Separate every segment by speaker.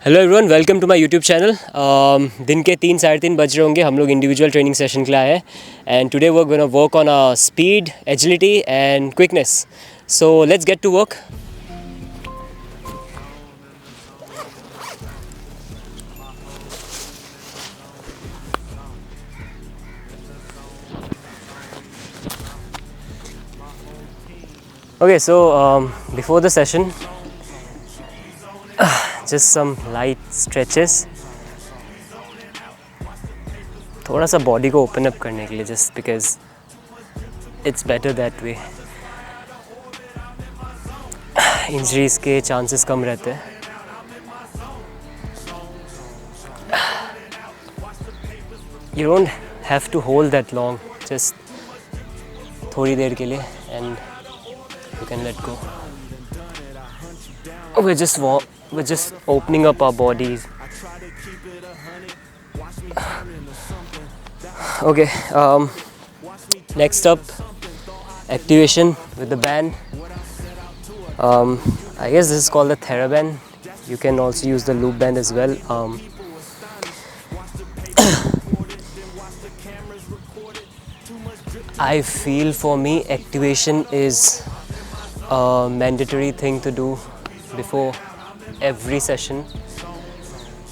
Speaker 1: Hello everyone, welcome to my YouTube channel. दिन के 3 साढ़े 3 बज रहे होंगे। हम लोग इंडिविजुअल ट्रेनिंग सेशन के लिए आए हैं and today we are gonna work on speed, agility and quickness. So let's get to work. Okay, so before the session, just some light stretches. थोड़ा सा बॉडी को ओपन अप करने के लिए, just because it's better that way. Injuries के chances कम रहते हैं. You don't have to hold that long, just थोड़ी देर के लिए and you can let go. We're just opening up our bodies. Okay, next up, activation with the band. I guess this is called the TheraBand. You can also use the loop band as well. I feel for me activation is a mandatory thing to do before every session,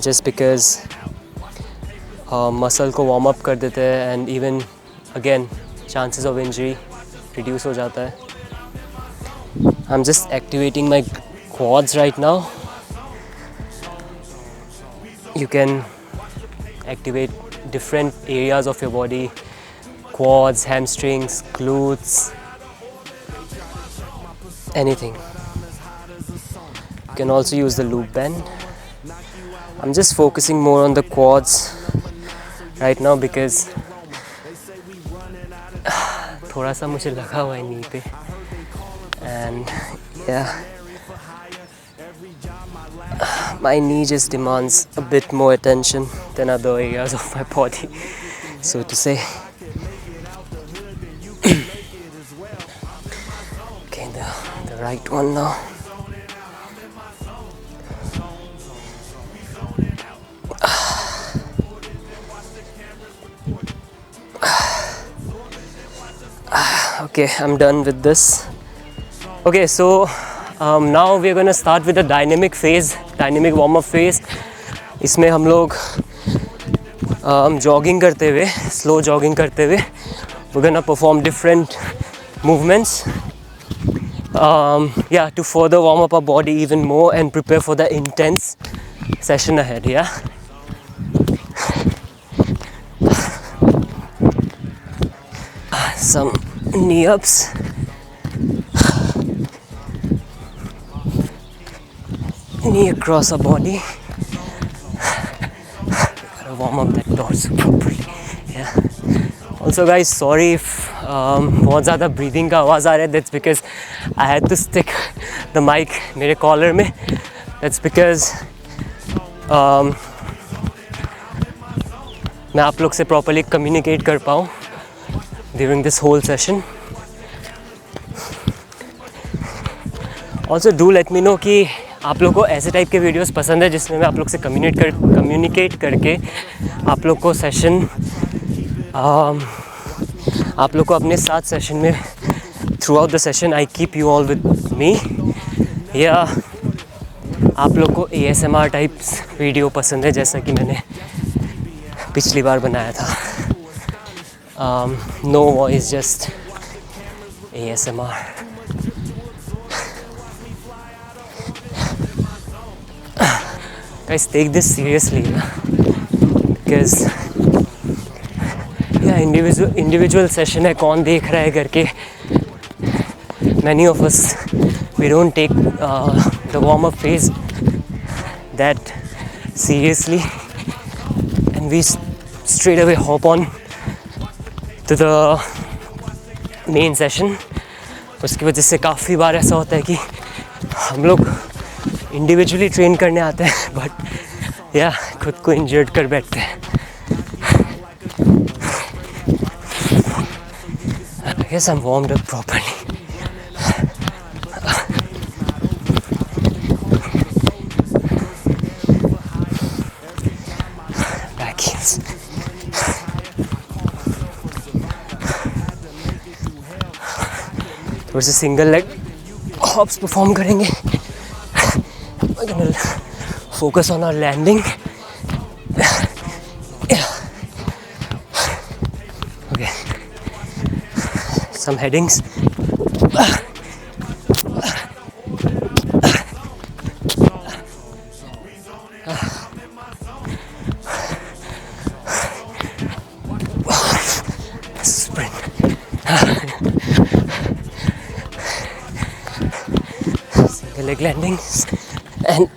Speaker 1: just because muscle को warm up कर देते हैं and even again chances of injury reduce हो जाता है. I'm just activating my quads right now. You can activate different areas of your body: quads, hamstrings, glutes, anything. You can also use the loop band. I'm just focusing more on the quads right now because थोड़ा सा मुझे लगा हुआ है नी पे and yeah, my knee just demands a bit more attention than other areas of my body, so to say. Okay, the right one now. Okay, I'm done with this. Okay, so now we're going to start with the dynamic phase, dynamic warm-up phase. इसमें हम लोग jogging करते हुए, slow jogging करते हुए, we're going to perform different movements. Yeah, to further warm up our body even more and prepare for the intense session ahead. Yeah. Some knee ups. Knee across our body. Gotta warm up that torso properly. Yeah. Also, guys, sorry if बहुत ज़्यादा breathing का आवाज़ आ रहा है. That's because I had to stick the mic मेरे collar में. That's because मैं आप लोग से properly communicate कर पाऊँ during this whole session. Also, do let me know कि आप लोग को ऐसे टाइप के वीडियोस पसंद है जिसमें मैं आप लोग से कम्युनिकेट करके आप लोग को सेशन आप लोग को अपने साथ सेशन में through out the session I keep you all with me, या आप लोग को ASMR टाइप्स वीडियो पसंद है जैसा कि मैंने पिछली बार बनाया था. No voice, just ASMR. Guys, take this seriously, because yeah, individual session है, कौन देख रहा है करके. Many of us, we don't take the warm up phase that seriously and we straight away hop on to the main session. उसकी वजह से काफ़ी बार ऐसा होता है कि हम लोग इंडिविजुअली ट्रेन करने आते हैं बट या खुद को इंजर्ड कर बैठते हैं. I guess I'm warmed up properly. फिर से सिंगल लेग हॉप्स परफॉर्म करेंगे. We're gonna focus on our landing. Okay, some headings. Sprint. Single leg landings and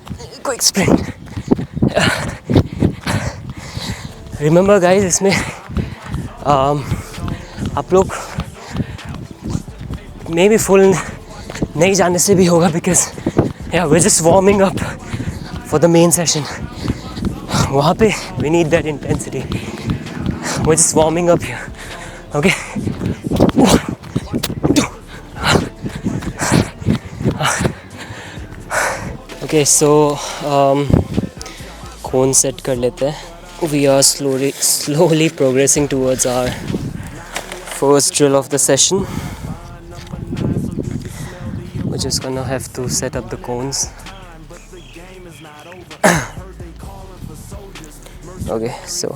Speaker 1: quick sprint. Remember guys, इसमें आप लोग मे भी फुल नहीं जाने से भी होगा, because yeah, we're just warming up for the main session. वहाँ पे we need that intensity. We're just warming up here. Okay. Okay, so cone set कर लेते हैं. We are slowly progressing towards our first drill of the session. We're just gonna have to set up the cones. Okay, so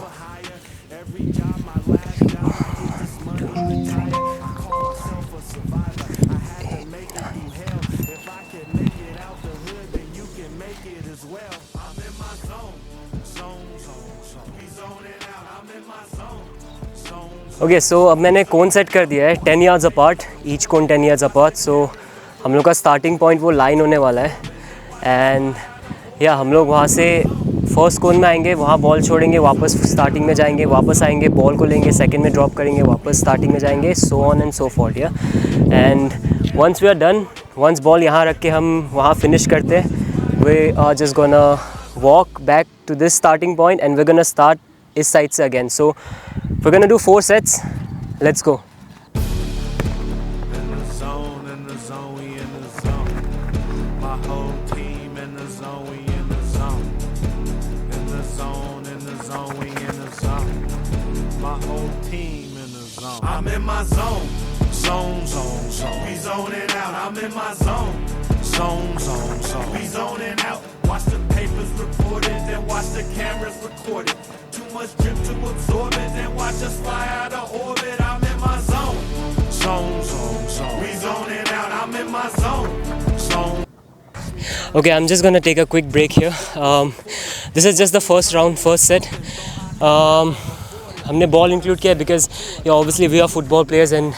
Speaker 1: okay, so अब मैंने cone set कर दिया है 10 yards apart, each cone 10 yards apart. So हम लोग का starting point वो line होने वाला है. एंड या हम लोग वहाँ से फर्स्ट कोन में आएंगे, वहाँ बॉल छोड़ेंगे, वापस स्टार्टिंग में जाएंगे, वापस आएंगे, बॉल को लेंगे, सेकंड में ड्रॉप करेंगे, वापस स्टार्टिंग में जाएंगे, so on and so forth. या and once we are done, once ball यहाँ रख के हम वहाँ फिनिश करते हैं, we are just gonna walk back to this starting point and we gonna start इस साइड से again. So we're gonna do 4 sets. Let's go.
Speaker 2: In the zone, we in the zone. My whole team in the zone, we in the zone. In the zone, we in the zone. My whole team in the zone. I'm in my zone. Zone. We zoning out. I'm in my zone. Zone. We zoning out. Watch the papers report it, then watch the cameras record it. Too much drip to absorb it, then watch us fly out of orbit. I'm in my zone. Zone. We zoning out. I'm in my zone.
Speaker 1: Okay, I'm just gonna take a quick break here. This is just the first round, first set. हमने ball include किया because obviously we are football players and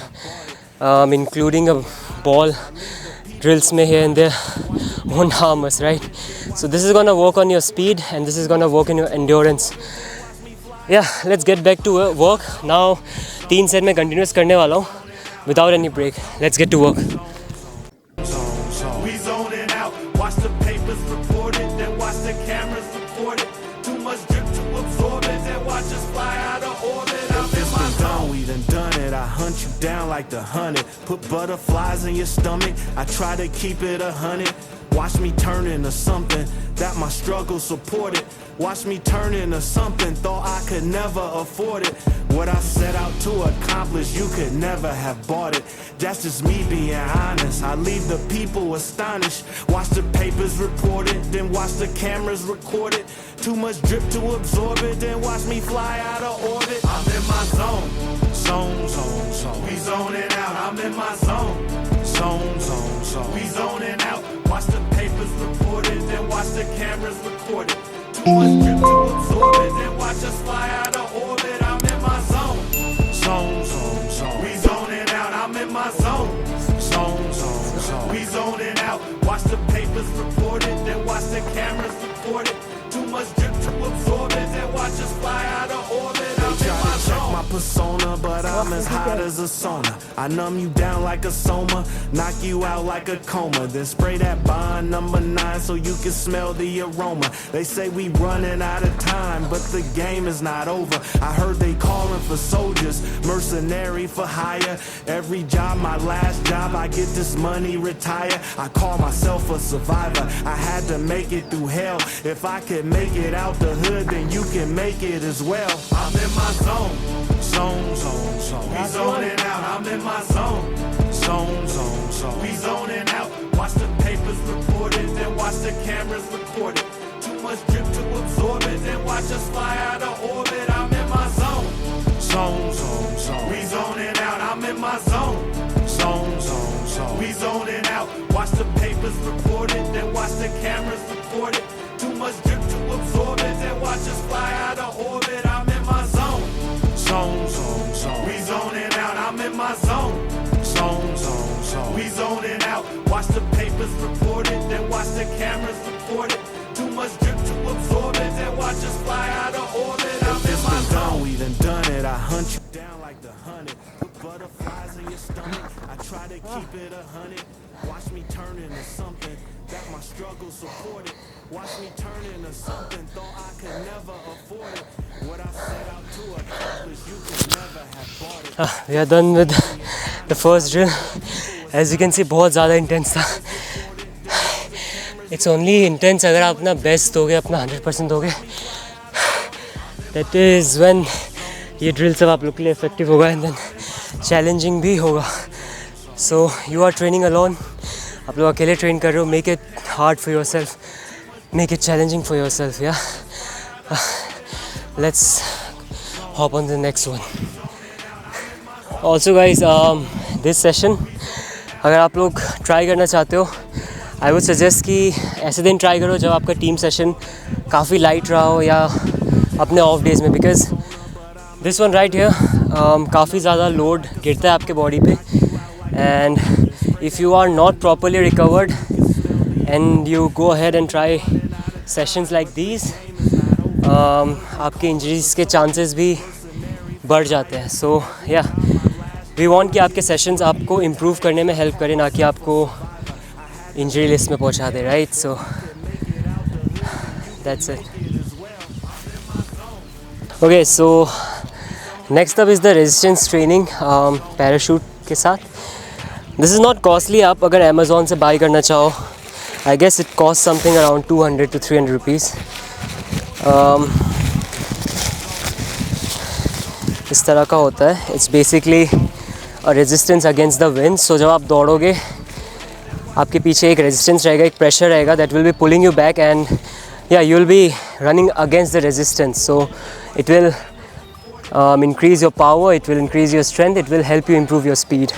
Speaker 1: including a ball drills में here and there won't harm us, right? So this is gonna work on your speed and this is gonna work on your endurance. Yeah, let's get back to work now. 3 set में continuous करने वाला हूँ without any break. Let's get to work.
Speaker 2: We zoning out. Watch the papers report it, then watch the cameras record it. Too much drip to absorb it, then watch us fly out of orbit. I'm in my zone. We done it. I hunt you down like the hunted. Put butterflies in your stomach. I try to keep it 100. Watch me turn into something that my struggle supported. Watch me turn into something thought I could never afford it. What I set out to accomplish, you could never have bought it. That's just me being honest. I leave the people astonished. Watch the papers report it, then watch the cameras record it. Too much drip to absorb it, then watch me fly out of orbit. I'm in my zone. Zone. We zoning out. I'm in my zone. Zone. We zoning out. Watch the papers report it, then watch the cameras record it. Too much drip to absorb it, then watch us fly out of orbit. I'm in my zone. We zoning out. I'm in my zone. We zoning out. Watch the papers report it, then watch the cameras record it. Too much drip to absorb it, then watch us fly out of orbit. I'm in my zone. My persona, but I'm as hot as a sauna. I numb you down like a soma, knock you out like a coma, then spray that bond number 9 so you can smell the aroma. They say we running out of time, but the game is not over. I heard they calling for soldiers, mercenary for hire. Every job, my last job, I get this money, retire. I call myself a survivor. I had to make it through hell. If I could make it out the hood, then you can make it as well. I'm in my zone. We zoning out. I'm in my zone. zone. We zoning out. Watch the papers report it, then watch the cameras record it. Too much drip to absorb it, then watch us fly out of orbit. I'm in my zone. Zone. We zoning out. I'm in my zone. Zone. We zoning out. Watch the papers report it, then watch the cameras record it. Too much drip to absorb it, then watch us fly out of orbit. I'm in my zone. Zone. We zoning out. I'm in my zone. Zone. We zoning out. Watch the papers report it, then watch the cameras record it. Too much drip to absorb it, then watch us fly out of orbit. I'm in my zone. We done it. I hunt you down like the honey. Put butterflies in your stomach. I try to keep it 100. Watch me turn into something that my struggle supported. Watch me turn into something thought I could never afford it. What I set out to accomplish, you could never have bought it.
Speaker 1: We are done with the first drill. As you can see, बहुत ज़्यादा intense था. It's only intense अगर आप अपना best दोगे, अपना 100% दोगे. That is when ये drill सब आप लोग के लिए effective होगा and then challenging भी होगा. So you are training alone. आप लोग अकेले train कर रहे हो. Make it hard for yourself. Make it challenging for yourself. Yeah. Let's hop on to the next one. Also guys, this session अगर आप लोग try करना चाहते हो, I would suggest कि ऐसे दिन try करो जब आपका team session काफ़ी light रहा हो या अपने off days में, because this one right here काफ़ी ज़्यादा load गिरता है आपके body पे, and if you are not properly recovered and you go ahead and try sessions like these, आपके इंजरीज के चांसेस भी बढ़ जाते हैं. सो या वी वांट कि आपके सेशंस आपको इम्प्रूव करने में हेल्प करें, ना कि आपको इंजरी लिस्ट में पहुंचा दे. Right. So that's it. Okay, so next up is the resistance training parachute के साथ. This is not costly. आप अगर अमेज़ॉन से बाई करना चाहो, I guess it cost something around 200 to 300 rupees. इस तरह का होता है. It's basically a resistance against the wind. So जब आप दौड़ोगे, आपके पीछे एक रेजिस्टेंस रहेगा, एक प्रेशर रहेगा that will be pulling you back, and या you will be running against the resistance. So it will increase your power, it will increase your strength, it will help you improve your speed.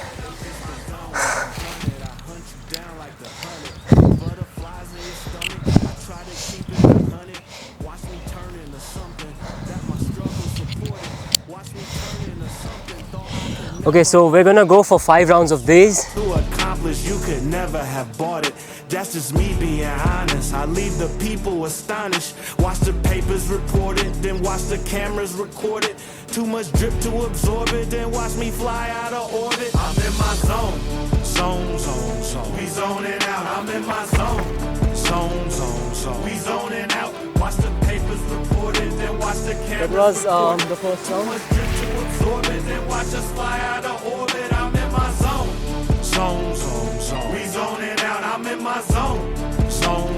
Speaker 1: Okay, so we're gonna go for 5 rounds of these.
Speaker 2: To accomplish, you could never have bought it. That's just me being honest. I leave the people astonished. Watch the papers report it, then watch the cameras record it. Too much drip to absorb it, then watch me fly out of orbit. I'm in my zone. Zone. We zoning out. I'm in my zone. Zone. We zoning out. Watch the papers report it, then watch the cameras.
Speaker 1: That was
Speaker 2: record it.
Speaker 1: the first round.
Speaker 2: Too much drip to absorb it, then watch us fly out of orbit. I'm in my zone. Zone. We zoning out. I'm in my zone. Zone.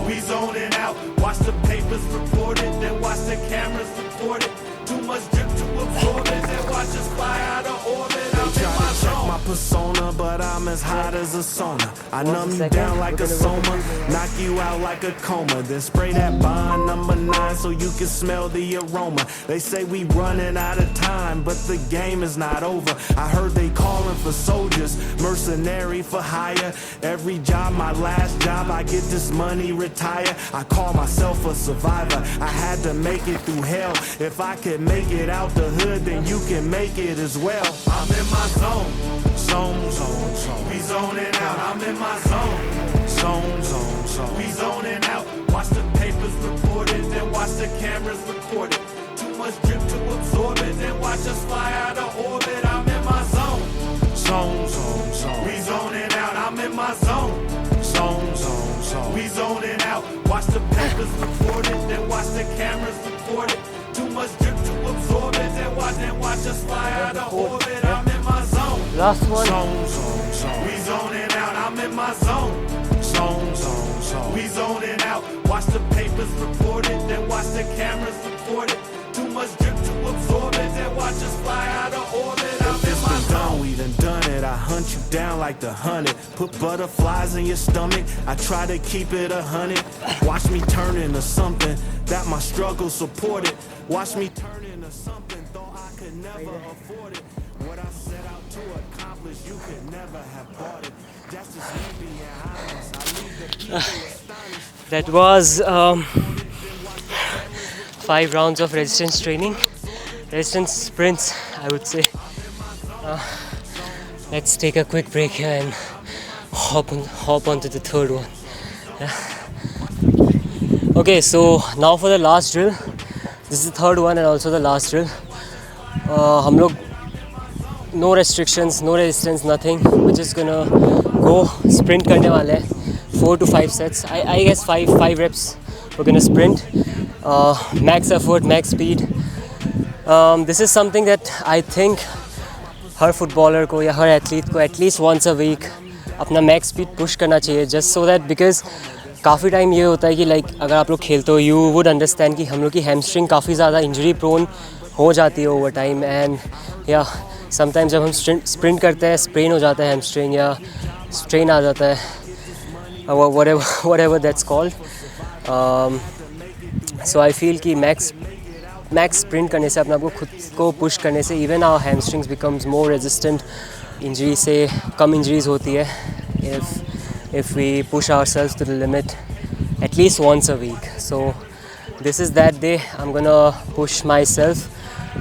Speaker 2: We zoning out. Watch the papers report it, then watch the cameras record it. Too much drip to absorb it, then watch us fly out of orbit. I'm in my zone. My persona, but I'm as hot as a sauna. I numb you down like a soma, knock you out like a coma, then spray that bond number 9 so you can smell the aroma. They say we running out of time, but the game is not over. I heard they calling for soldiers, mercenary for hire. Every job, my last job, I get this money, retire. I call myself a survivor. I had to make it through hell. If I could make it out the hood, then you can make it as well. I'm in my zone. Zone. We zoning out. I'm in my zone. Zone. We zoning out. Watch the papers report it, then watch the cameras record it. Too much drip to absorb it, then watch us fly out of orbit. I'm in my zone. Zone. We zoning out. I'm in my zone. Zone. We zoning out. Watch the papers report it, then watch the cameras record it. Too much drip to absorb it, then watch us fly out of orbit. I'm in my zone.
Speaker 1: Last one.
Speaker 2: Zone. We zoning out. I'm in my zone. Zone. We zoning out. Watch the papers report it, then watch the cameras record it. Too much drip to absorb it, then watch us fly out of orbit. I'm in my zone. We done it. it, I hunt you down like the hunted. Put butterflies in your stomach, I try to keep it 100. Watch me turn into something that my struggle supported. Watch me turn into something though I could never afford it. What I set out to accomplish, you could never have bought it. That's just me being honest. I leave the people astonished.
Speaker 1: That was 5 rounds of resistance training, resistance sprints, I would say. Let's take a quick break here and hop onto the third one. Okay, so now for the last drill. This is the third one and also the last drill. हम लोग no restrictions, no resistance, nothing. We're just gonna go sprint करने वाले हैं. 4 to 5 sets. I guess 5 reps. We're gonna sprint. Max effort, max speed. This is something that I think her footballer को या हर athlete को at least once a week अपना max speed push करना चाहिए, just so that because काफ़ी time ये होता है कि लाइक अगर आप लोग खेलते हो यू वुड अंडरस्टैंड कि हम लोग की हैमस्ट्रिंग काफ़ी ज़्यादा इंजरी प्रोन हो जाती है ओवर टाइम. एंड या समटाइम्स जब हम स्प्रिंट करते हैं स्प्रेन हो जाता है हैमस्ट्रिंग या स्ट्रेन आ जाता है, whatever that's called. So I feel कि मैक्स स्प्रिंट करने से अपने आप को खुद को पुश करने से even our hamstrings becomes more resistant. Injury से कम इंजरीज होती है if we push ourselves to the limit at least once a week. So this is that day. I'm gonna push myself.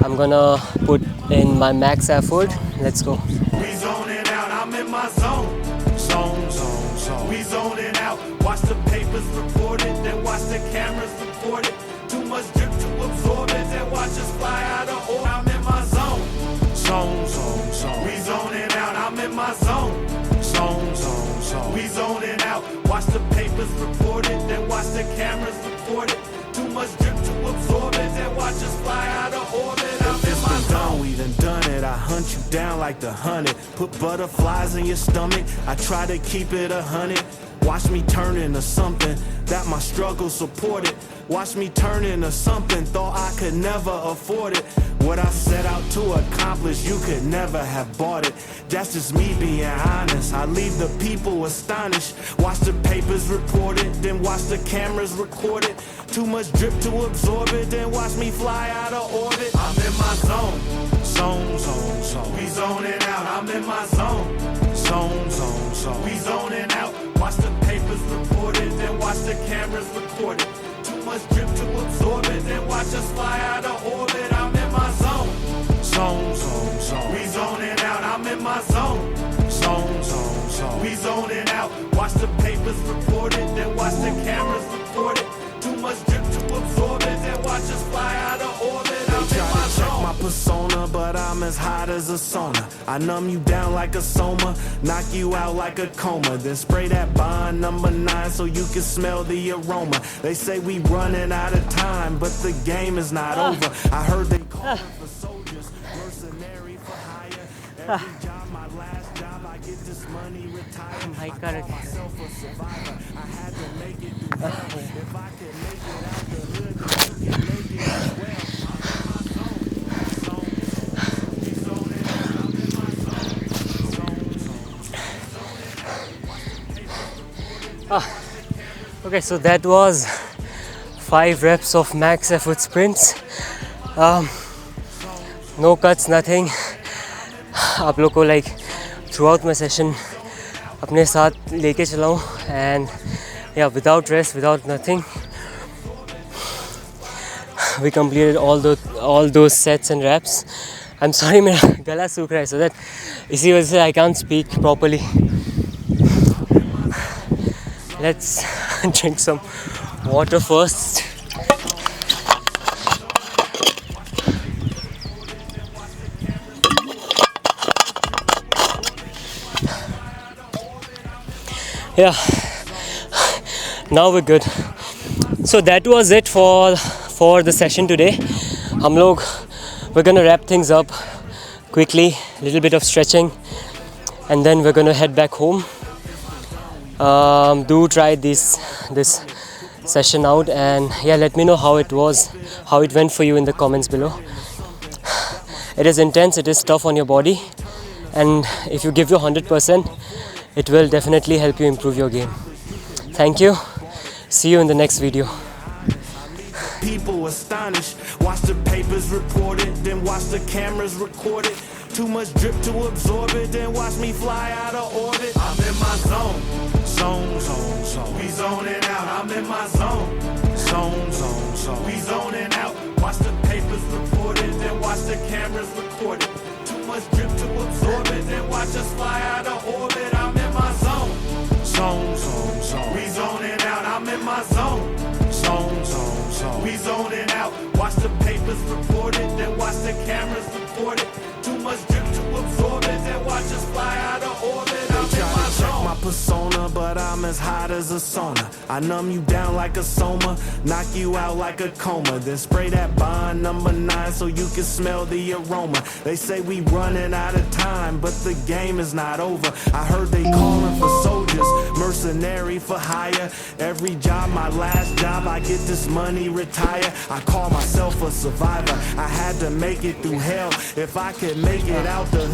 Speaker 1: I'm gonna put in my max effort. Let's go.
Speaker 2: We zoning out, I'm in my zone. Zone. We zoning out. Watch the papers report it, then watch the cameras record it. Too much drip to absorb it, then watch us fly out of order. I'm in my zone. Zone. We zoning out, I'm in my zone. Zone. We zoning out. Watch the papers report it, then watch the cameras record it. Too much drip to absorb it, then watch us fly out of orbit. I'm in my zone. We done it, I hunt you down like the hunted. Put butterflies in your stomach, I try to keep it 100. Watch me turn into something that my struggle supported. Watch me turn into something thought I could never afford it. What I set out to accomplish, you could never have bought it. That's just me being honest. I leave the people astonished. Watch the papers report it, then watch the cameras record it. Too much drip to absorb it, then watch me fly out of orbit. I'm in my zone. Zone. We zoning out, I'm in my zone. Zone. We zoning out. Watch the papers report it, then watch the cameras record it. Too much drip to absorb it, then watch us fly out of orbit. I'm in my zone. Zone. We zoning out, I'm in my zone. Zone. We zoning out. Watch the papers report it, then watch the cameras record it. Too much drip to absorb it, then watch us fly out of orbit. I'm in my zone. My persona, but I'm as hot as a sauna. I numb you down like a soma, knock you out like a coma, then spray that bond number 9 so you can smell the aroma. They say we running out of time, but the game is not over. I heard they call for soldiers, mercenary for hire. Every job, my last job, I get this money retired. I call myself a survivor. I had to make it through hell. If I could make it out the hood, you can make it as well.
Speaker 1: Okay, so that was 5 reps of max effort sprints. No cuts, nothing. आप लोग को like throughout my session अपने साथ लेके चला हूँ and yeah, without rest, without nothing, we completed all those sets and reps. I'm sorry मेरा गला सूख रहा है, so that इसी वजह से I can't speak properly. Let's drink some water first. Yeah, now we're good. So that was it for the session today. We're gonna wrap things up quickly, a little bit of stretching, and then we're gonna head back home. Do try this session out, and yeah, let me know how it went for you in the comments below. It is intense, it is tough on your body, and if you give your 100%, it will definitely help you improve your game. Thank you. See you in the next video.
Speaker 2: People astonished. Watch the papers report it, then watch the cameras record it. Too much drip to absorb it, then watch me fly out of orbit. I'm in my zone, zone, zone, zone. We zoning out. I'm in my zone, zone, zone, zone. We zoning out. Watch the papers report it, then watch the cameras record it. Too much drip to absorb it, then watch us fly out of orbit. I'm in my zone, zone, zone, zone. We zoning out. I'm in my zone, zone, zone, zone. We zoning out. Watch the papers report it, then watch the cameras record it. Too much drip to absorb it, then watch us fly out of orbit. I'm in my zone. My persona, but I'm as hot as a sauna. I numb you down like a soma, knock you out like a coma, then spray that Bond number 9 so you can smell the aroma. They say we running out of time, but the game is not over. I heard they calling for soldiers, mercenary for hire. Every job, my last job, I get this money, retire. I call myself a survivor. I had to make it through hell. If I could make it out the